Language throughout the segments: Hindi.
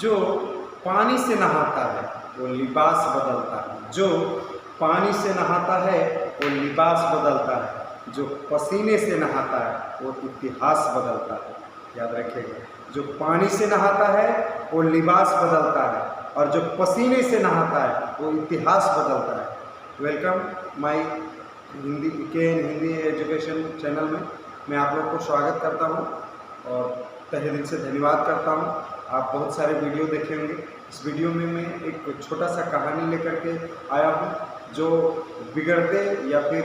जो पानी से नहाता है वो लिबास बदलता है, जो पानी से नहाता है वो लिबास बदलता है, जो पसीने से नहाता है वो इतिहास बदलता है। याद रखिएगा, जो पानी से नहाता है वो लिबास बदलता है और जो पसीने से नहाता है वो इतिहास बदलता है। Welcome my Hindi KN Hindi education channel में मैं आप लोग को स्वागत करता हूं और तहे दिल से धन्यवाद करता हूं। आप बहुत सारे वीडियो देखे होंगे। इस वीडियो में मैं एक छोटा सा कहानी लेकर के आया हूं जो बिगड़ते या फिर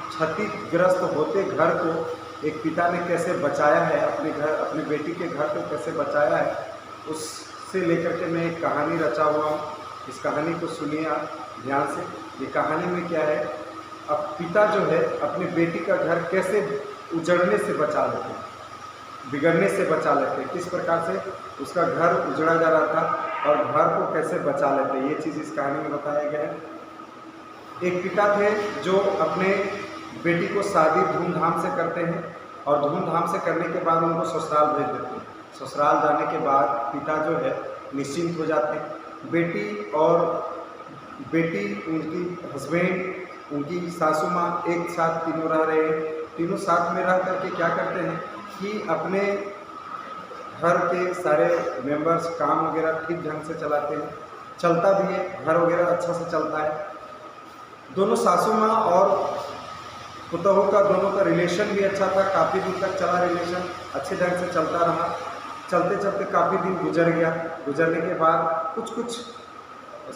क्षतिग्रस्त होते घर को एक पिता ने कैसे बचाया है, अपने बेटी के घर को कैसे बचाया है, उससे लेकर के मैं एक कहानी रचा हुआ हूँ। इस कहानी को सुनिए आप ध्यान से। ये कहानी में क्या है, अब पिता जो है अपनी बेटी का घर कैसे उजड़ने से बचा लेते हैं, बिगड़ने से बचा लेते हैं, किस प्रकार से उसका घर उजड़ा जा रहा था और घर को कैसे बचा लेते हैं, ये चीज़ इस कहानी में बताया गया है। एक पिता थे जो अपने बेटी को शादी धूमधाम से करते हैं और धूमधाम से करने के बाद उनको ससुराल भेज देते हैं। ससुराल जाने के बाद पिता जो है निश्चिंत हो जाते हैं। बेटी उनकी हस्बैंड, उनकी सासू माँ एक साथ तीनों रह रहे हैं। तीनों साथ में रह करके क्या करते हैं कि अपने घर के सारे मेंबर्स काम वगैरह ठीक ढंग से चलाते हैं, चलता भी है, घर वगैरह अच्छा से चलता है। दोनों सासू माँ और पुतोहू का दोनों का रिलेशन भी अच्छा था, काफ़ी दिन तक चला रिलेशन, अच्छे ढंग से चलता रहा। चलते चलते काफ़ी दिन गुजर गया। गुजरने के बाद कुछ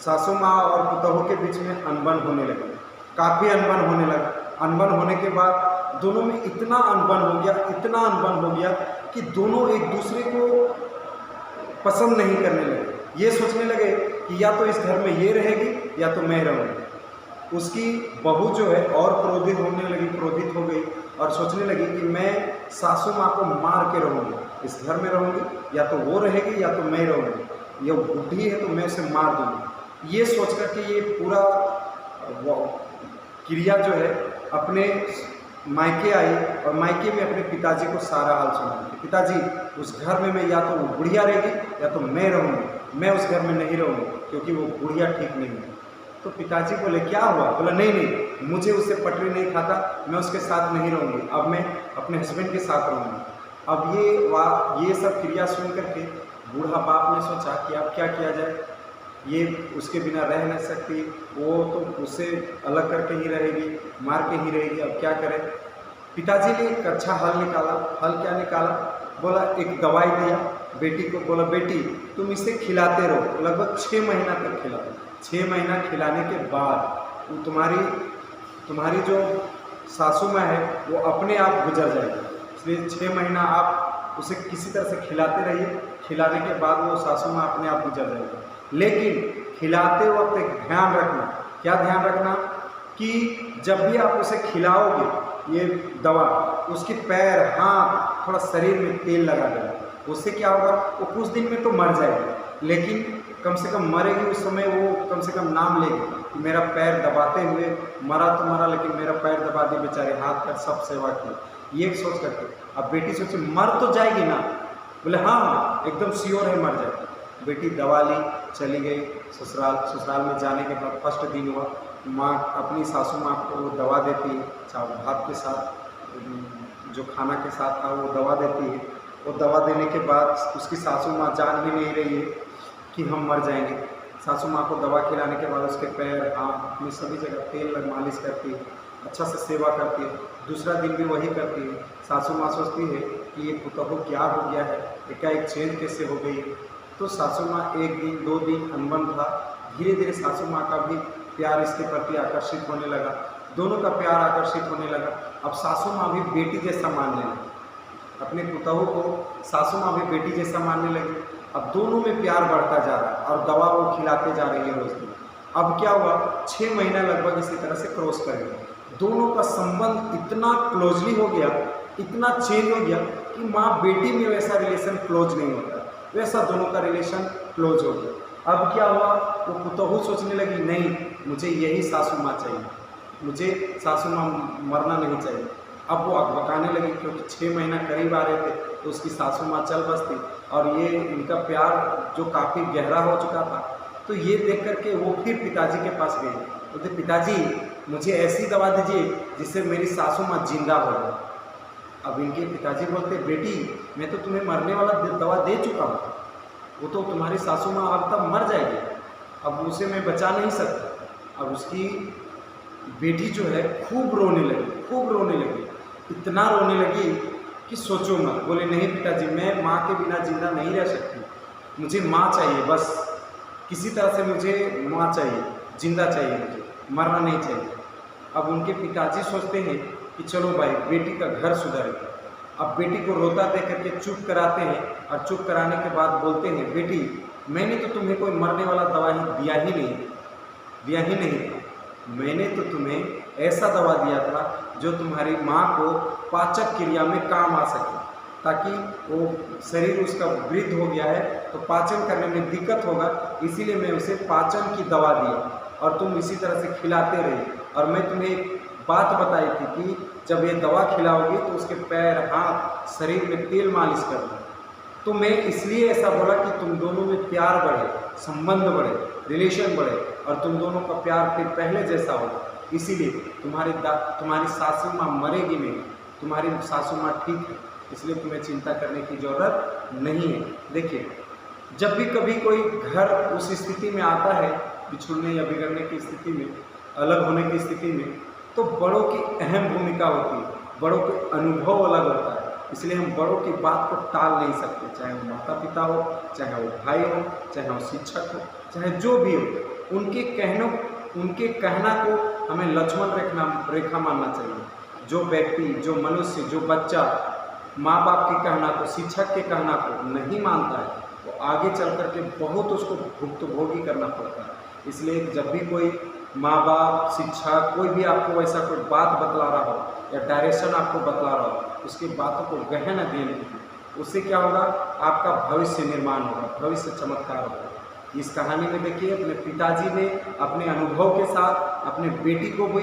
सासू माँ और पुतोहू के बीच में अनबन होने लगी, काफ़ी अनबन होने लगा। अनबन होने के बाद दोनों में इतना अनबन हो गया कि दोनों एक दूसरे को पसंद नहीं करने लगे। ये सोचने लगे कि या तो इस घर में ये रहेगी या तो मैं रहूँगी। उसकी बहू जो है और क्रोधित हो गई और सोचने लगी कि मैं सासू माँ को मार के रहूँगी, इस घर में रहूँगी, या तो वो रहेगी या तो मैं रहूँगी। ये बुढ़ी है तो मैं उसे मार दूँगी। ये सोच कर के ये पूरा क्रिया जो है अपने मायके आई और मायके में अपने पिताजी को सारा हाल सुनाई कि पिताजी, उस घर में मैं या तो वो बुढ़िया रहेगी या तो मैं रहूँगी, मैं उस घर में नहीं रहूँगी क्योंकि वो बुढ़िया ठीक नहीं है। तो पिताजी बोले क्या हुआ? बोला नहीं, मुझे उससे पटरी नहीं खाता, मैं उसके साथ नहीं रहूँगी, अब मैं अपने हस्बैंड के साथ रहूँगी। अब ये सब क्रिया सुन करके बूढ़ा बाप ने सोचा कि अब क्या किया जाए, ये उसके बिना रह नहीं सकती, वो तो उससे अलग करके ही रहेगी, मार के ही रहेगी, अब क्या करें। पिताजी ने एक अच्छा हल निकाला। हल क्या निकाला? बोला एक दवाई दिया बेटी को, बोला बेटी तुम इसे खिलाते रहो, लगभग 6 महीना तक खिलाओ। 6 महीना खिलाने के बाद तुम्हारी जो सासू माँ है वो अपने आप गुजर जाएगी। इसलिए 6 महीना आप उसे किसी तरह से खिलाते रहिए, खिलाने के बाद वो सासू माँ अपने आप गुजर जाएगी। लेकिन खिलाते वक्त एक ध्यान रखना। क्या ध्यान रखना? कि जब भी आप उसे खिलाओगे ये दवा, उसके पैर, हाथ, थोड़ा शरीर में तेल लगा देना। उससे क्या होगा, वो कुछ दिन में तो मर जाएगी, लेकिन कम से कम मरेगी उस समय वो कम से कम नाम लेगी कि मेरा पैर दबाते हुए मरा तो मरा, लेकिन मेरा पैर दबा दिए बेचारे, हाथ पैर सब सेवा की। ये सोच करके अब बेटी सोचे मर तो जाएगी ना? बोले हाँ एकदम श्योर है मर जाएगी। बेटी दवा ली, चली गई ससुराल। ससुराल में जाने के बाद फर्स्ट दिन हुआ, माँ अपनी सासू माँ को वो दवा देती है, चावल भात के साथ, जो खाना के साथ था वो दवा देती है। वो दवा देने के बाद उसकी सासू माँ जान भी नहीं रही है कि हम मर जाएंगे। सासू माँ को दवा खिलाने के बाद उसके पैर, हाथ में सभी जगह तेल मालिश करती है, अच्छा से सेवा करती है। दूसरा दिन भी वही करती है। सासू माँ सोचती है कि ये पुतोहू क्या हो गया है, एकाएक चेंज कैसे हो गई। तो सासू माँ एक दिन 2 दिन अनबन था, धीरे धीरे सासू माँ का भी प्यार इसके प्रति आकर्षित होने लगा, दोनों का प्यार आकर्षित होने लगा। अब सासू माँ भी बेटी जैसा मानने लगी, अपने पुतोहू को सासू माँ भी बेटी जैसा मानने लगी। अब दोनों में प्यार बढ़ता जा रहा है और दवा वो खिलाते जा रही है रोज दिन। अब क्या हुआ, 6 महीना लगभग इसी तरह से क्रॉस कर गया। दोनों का संबंध इतना क्लोजली हो गया, इतना चेंज हो गया कि माँ बेटी में वैसा रिलेशन क्लोज नहीं होता, वैसा दोनों का रिलेशन क्लोज हो गया। अब क्या हुआ, वो पुतोहू सोचने लगी नहीं मुझे यही सासू माँ चाहिए, मुझे सासू माँ मरना नहीं चाहिए। अब वो अकबकाने लगी, क्योंकि 6 महीना करीब आ रहे थे तो उसकी सासू माँ चल बसती, और ये इनका प्यार जो काफ़ी गहरा हो चुका था। तो ये देख करके वो फिर पिताजी के पास गई, बोलते पिताजी मुझे ऐसी दवा दीजिए जिससे मेरी सासू माँ जिंदा हो जाए। अब इनके पिताजी बोलते बेटी मैं तो तुम्हें मरने वाला दवा दे चुका हूँ, वो तो तुम्हारी सासू माँ अब तक मर जाएगी, अब उसे मैं बचा नहीं सकता। अब उसकी बेटी जो है खूब रोने लगी, इतना रोने लगी कि सोचो मत। बोले नहीं पिताजी मैं माँ के बिना जिंदा नहीं रह सकती, मुझे माँ चाहिए, बस किसी तरह से मुझे माँ चाहिए, जिंदा चाहिए, मुझे मरना नहीं चाहिए। अब उनके पिताजी सोचते हैं कि चलो भाई बेटी का घर सुधरेगा। अब बेटी को रोता देख करके चुप कराते हैं, और चुप कराने के बाद बोलते हैं बेटी मैंने तो तुम्हें कोई मरने वाला दवा दिया ही नहीं था, मैंने तो तुम्हें ऐसा दवा दिया था जो तुम्हारी माँ को पाचक क्रिया में काम आ सके, ताकि वो शरीर उसका वृद्ध हो गया है तो पाचन करने में दिक्कत होगा, इसीलिए मैं उसे पाचन की दवा दी और तुम इसी तरह से खिलाते रहे। और मैं तुम्हें एक बात बताई थी कि जब ये दवा खिलाओगी तो उसके पैर हाथ शरीर में तेल मालिश करना। तो मैं इसलिए ऐसा बोला कि तुम दोनों में प्यार बढ़े, संबंध बढ़े, रिलेशन बढ़े, और तुम दोनों का प्यार फिर पहले जैसा हो। इसीलिए तुम्हारी सासू माँ मरेगी नहीं, तुम्हारी सासू माँ ठीक है, इसलिए तुम्हें चिंता करने की ज़रूरत नहीं है। देखिए जब भी कभी कोई घर उस स्थिति में आता है बिछुड़ने या बिगड़ने की स्थिति में, अलग होने की स्थिति में, तो बड़ों की अहम भूमिका होती है, बड़ों के अनुभव अलग होता है। इसलिए हम बड़ों की बात को टाल नहीं सकते, चाहे वो माता पिता हो, चाहे वो भाई हो, चाहे वो शिक्षक हो, चाहे जो भी हो। उनके कहना को हमें लक्ष्मण रेखा मानना चाहिए। जो व्यक्ति, जो मनुष्य, जो बच्चा माँ बाप के कहना को, शिक्षक के कहना को नहीं मानता है, वो आगे चल करके बहुत उसको भुक्तभोगी करना पड़ता है। इसलिए जब भी कोई माँ बाप, शिक्षक, कोई भी आपको ऐसा कोई बात बतला रहा हो या डायरेक्शन आपको बतला रहा हो, उसकी बातों को गहन अध्ययन कीजिए। उससे क्या होगा, आपका भविष्य निर्माण होगा, भविष्य चमत्कार होगा। इस कहानी में देखिए अपने पिताजी ने अपने अनुभव के साथ अपने बेटी को भी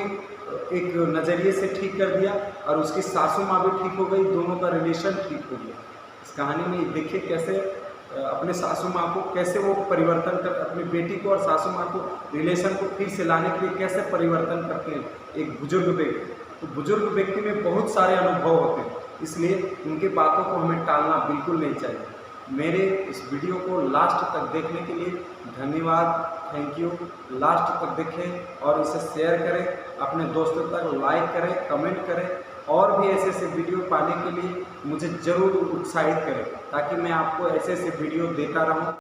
एक नज़रिए से ठीक कर दिया, और उसकी सासू माँ भी ठीक हो गई, दोनों का रिलेशन ठीक हो गया। इस कहानी में देखिए कैसे अपने सासू माँ को कैसे वो परिवर्तन कर, अपनी बेटी को और सासू माँ को रिलेशन को फिर से लाने के लिए कैसे परिवर्तन करते हैं एक बुजुर्ग व्यक्ति। तो बुजुर्ग व्यक्ति में बहुत सारे अनुभव होते हैं, इसलिए उनके बातों को हमें टालना बिल्कुल नहीं चाहिए। मेरे इस वीडियो को लास्ट तक देखने के लिए धन्यवाद, थैंक यू। लास्ट तक देखें और इसे शेयर करें, अपने दोस्तों तक लाइक करें, कमेंट करें, और भी ऐसे ऐसे वीडियो पाने के लिए मुझे ज़रूर उत्साहित करें, ताकि मैं आपको ऐसे ऐसे वीडियो देता रहूं।